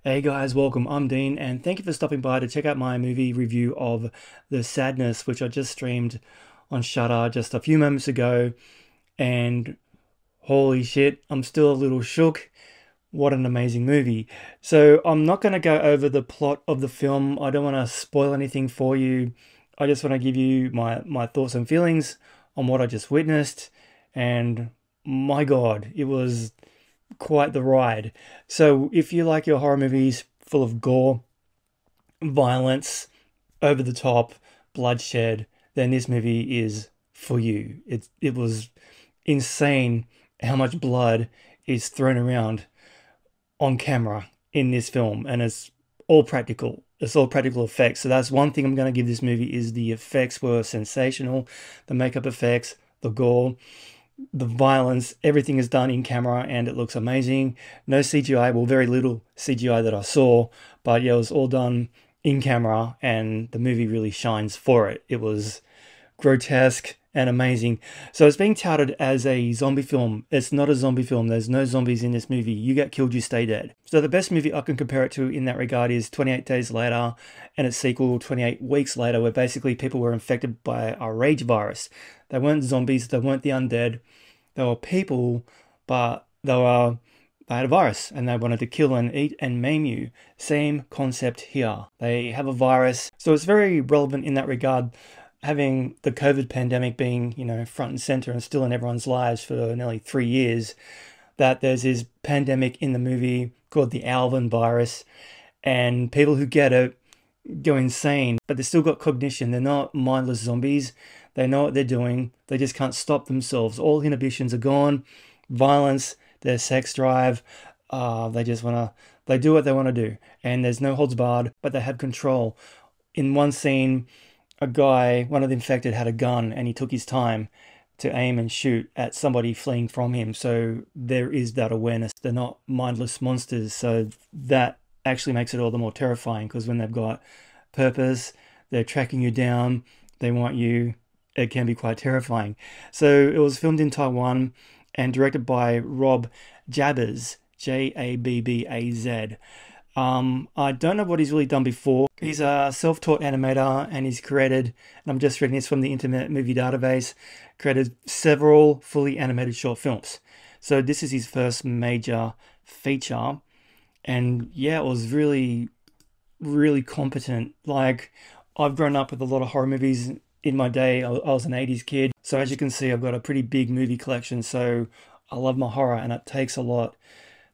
Hey guys, welcome. I'm Dean, and thank you for stopping by to check out my movie review of The Sadness, which I just streamed on Shudder just a few moments ago. And holy shit, I'm still a little shook. What an amazing movie. So, I'm not going to go over the plot of the film. I don't want to spoil anything for you. I just want to give you my thoughts and feelings on what I just witnessed. And my God, it was quite the ride. So if you like your horror movies full of gore, violence, over the top, bloodshed, then this movie is for you. It was insane how much blood is thrown around on camera in this film, and it's all practical. It's all practical effects. So that's one thing I'm going to give this movie is the effects were sensational, the makeup effects, the gore, the violence, everything is done in camera and it looks amazing. No CGI, well, very little CGI that I saw, but yeah, it was all done in camera and the movie really shines for it. It was grotesque and amazing. So it's being touted as a zombie film. It's not a zombie film. There's no zombies in this movie. You get killed, you stay dead. So the best movie I can compare it to in that regard is 28 Days Later and its sequel 28 Weeks Later, where basically people were infected by a rage virus. They weren't zombies, they weren't the undead. They were people, but they had a virus and they wanted to kill and eat and maim you. Same concept here. They have a virus. So it's very relevant in that regard, having the COVID pandemic being, front and center and still in everyone's lives for nearly 3 years, that there's this pandemic in the movie called the Alvin virus, and people who get it go insane, but they still got cognition. They're not mindless zombies. They know what they're doing. They just can't stop themselves. All inhibitions are gone. Violence, their sex drive, they do what they want to do. And there's no holds barred, but they have control. In one scene, one of the infected had a gun and he took his time to aim and shoot at somebody fleeing from him. So there is that awareness. They're not mindless monsters. So that actually makes it all the more terrifying, because when they've got purpose, they're tracking you down, they want you, it can be quite terrifying. So it was filmed in Taiwan and directed by Rob Jabbaz, Jabbaz. I don't know what he's really done before. He's a self-taught animator and he's created, and I'm just reading this from the Internet Movie Database, created several fully animated short films. So this is his first major feature. And yeah, it was really, really competent. Like, I've grown up with a lot of horror movies in my day. I was an 80s kid. So as you can see, I've got a pretty big movie collection. So I love my horror and it takes a lot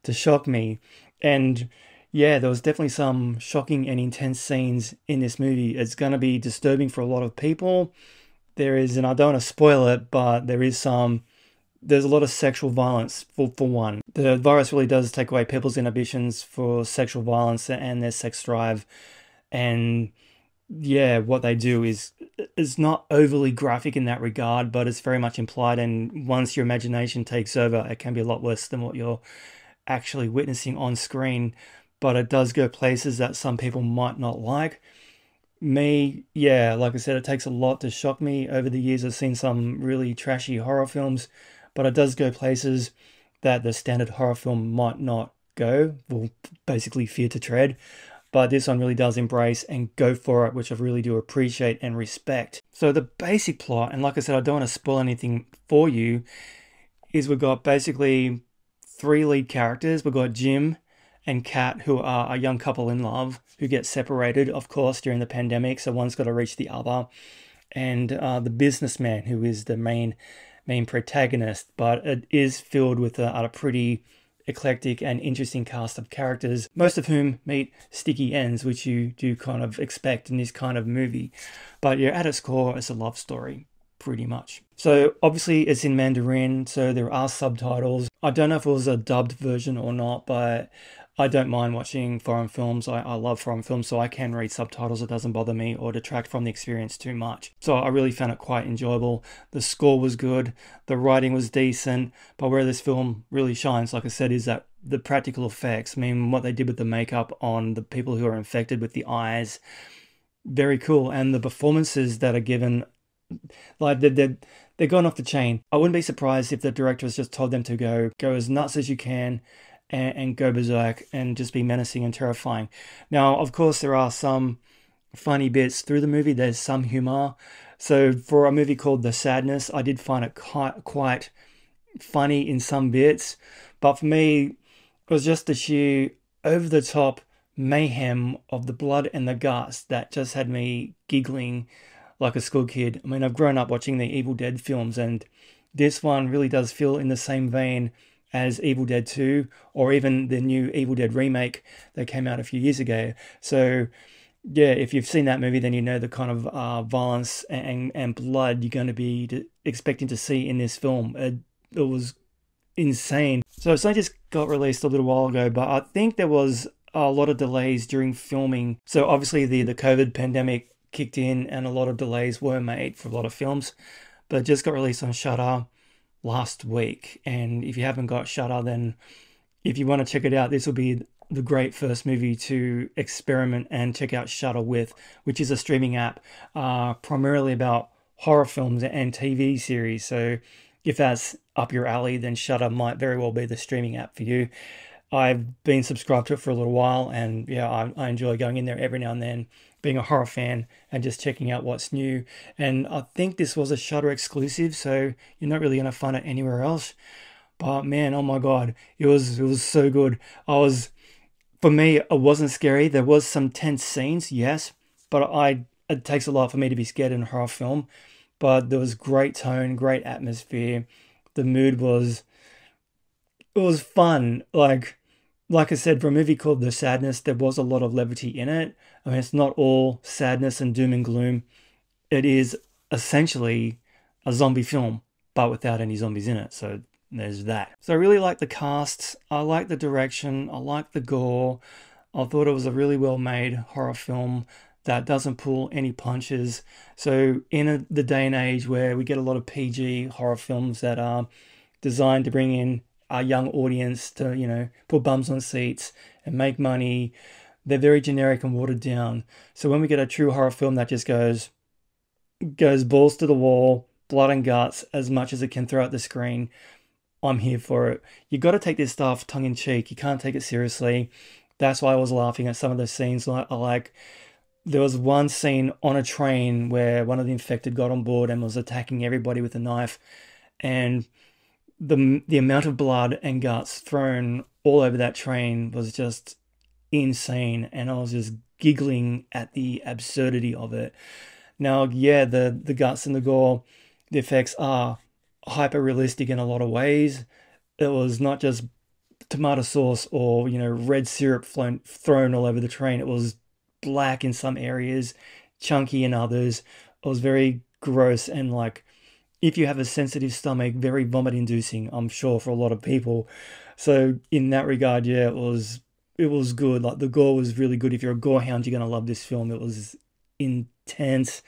to shock me. And yeah, there was definitely some shocking and intense scenes in this movie. It's going to be disturbing for a lot of people. There is, and I don't want to spoil it, but there's a lot of sexual violence for one. The virus really does take away people's inhibitions for sexual violence and their sex drive. And yeah, what they do is not overly graphic in that regard, but it's very much implied. And once your imagination takes over, it can be a lot worse than what you're actually witnessing on screen. But it does go places that some people might not like. Me, yeah, like I said, it takes a lot to shock me. Over the years, I've seen some really trashy horror films, but it does go places that the standard horror film might not go, will basically fear to tread. But this one really does embrace and go for it, which I really do appreciate and respect. So the basic plot, and like I said, I don't want to spoil anything for you, is we've got basically 3 lead characters. We've got Jim and Kat, who are a young couple in love, who get separated, of course, during the pandemic. So one's got to reach the other. And the businessman, who is the main protagonist, but it is filled with a pretty eclectic and interesting cast of characters, most of whom meet sticky ends, which you do kind of expect in this kind of movie. But yeah, at its core, it's a love story, pretty much. So obviously it's in Mandarin, so there are subtitles. I don't know if it was a dubbed version or not, but I don't mind watching foreign films. I love foreign films, so I can read subtitles. It doesn't bother me or detract from the experience too much. So I really found it quite enjoyable. The score was good. The writing was decent. But where this film really shines, like I said, is that the practical effects. I mean, what they did with the makeup on the people who are infected with the eyes, very cool. And the performances that are given, like they're gone off the chain. I wouldn't be surprised if the director has just told them to go as nuts as you can and Garbosik and just be menacing and terrifying. Now, of course, there are some funny bits through the movie. There's some humor. So for a movie called The Sadness, I did find it quite funny in some bits. But for me, it was just the sheer over-the-top mayhem of the blood and the guts that just had me giggling like a school kid. I mean, I've grown up watching the Evil Dead films, and this one really does feel in the same vein as Evil Dead 2, or even the new Evil Dead remake that came out a few years ago. So yeah, if you've seen that movie, then you know the kind of violence and blood you're going to be expecting to see in this film. It was insane. So it just got released a little while ago, but I think there was a lot of delays during filming. So obviously the COVID pandemic kicked in and a lot of delays were made for a lot of films, but it just got released on Shudder last week. And if you haven't got Shudder, then if you want to check it out, this will be the great first movie to experiment and check out Shudder with, which is a streaming app primarily about horror films and TV series. So if that's up your alley, then Shudder might very well be the streaming app for you. I've been subscribed to it for a little while, and yeah, I enjoy going in there every now and then, being a horror fan and just checking out what's new. And I think this was a Shudder exclusive, so you're not really going to find it anywhere else. But man, oh my God, it was so good. For me, it wasn't scary. There was some tense scenes, yes, but it takes a lot for me to be scared in a horror film. But there was great tone, great atmosphere. The mood was fun. Like I said, for a movie called The Sadness, there was a lot of levity in it. I mean, it's not all sadness and doom and gloom. It is essentially a zombie film, but without any zombies in it. So there's that. So I really like the cast. I like the direction. I like the gore. I thought it was a really well-made horror film that doesn't pull any punches. So in the day and age where we get a lot of PG horror films that are designed to bring in our young audience to, you know, put bums on seats and make money, they're very generic and watered down. So when we get a true horror film that just goes balls to the wall, blood and guts as much as it can throw at the screen, I'm here for it. You got to take this stuff tongue in cheek. You can't take it seriously. That's why I was laughing at some of the scenes. Like there was one scene on a train where one of the infected got on board and was attacking everybody with a knife, and the amount of blood and guts thrown all over that train was just insane, and I was just giggling at the absurdity of it. Now, yeah, the guts and the gore, the effects are hyper realistic in a lot of ways. It was not just tomato sauce or, you know, red syrup thrown all over the train. It was black in some areas, chunky in others. It was very gross, and like, if you have a sensitive stomach, very vomit inducing, I'm sure, for a lot of people. So in that regard, yeah, it was good. Like the gore was really good. If you're a gore hound, you're gonna love this film. It was intense,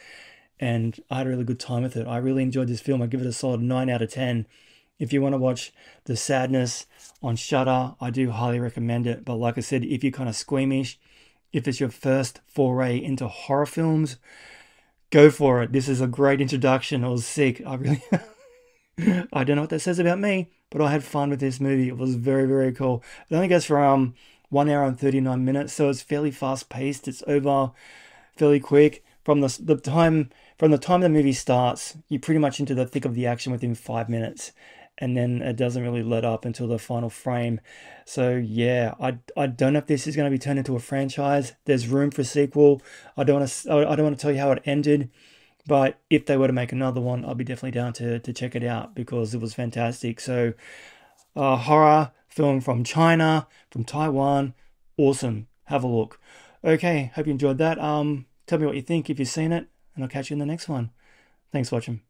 and I had a really good time with it. I really enjoyed this film. I give it a solid 9 out of 10. If you want to watch The Sadness on Shudder, I do highly recommend it. But like I said, if you're kind of squeamish, if it's your first foray into horror films, go for it. This is a great introduction. It was sick. I don't know what that says about me, but I had fun with this movie. It was very, very cool. It only goes for 1 hour and 39 minutes, so it's fairly fast paced. It's over fairly quick. From the time the movie starts, you're pretty much into the thick of the action within 5 minutes, and then it doesn't really let up until the final frame. So yeah, I don't know if this is going to be turned into a franchise. There's room for a sequel. I don't want to tell you how it ended, but if they were to make another one, I'd be definitely down to check it out because it was fantastic. So horror film from China, from Taiwan, awesome. Have a look. Okay, hope you enjoyed that. Tell me what you think if you've seen it, and I'll catch you in the next one. Thanks for watching.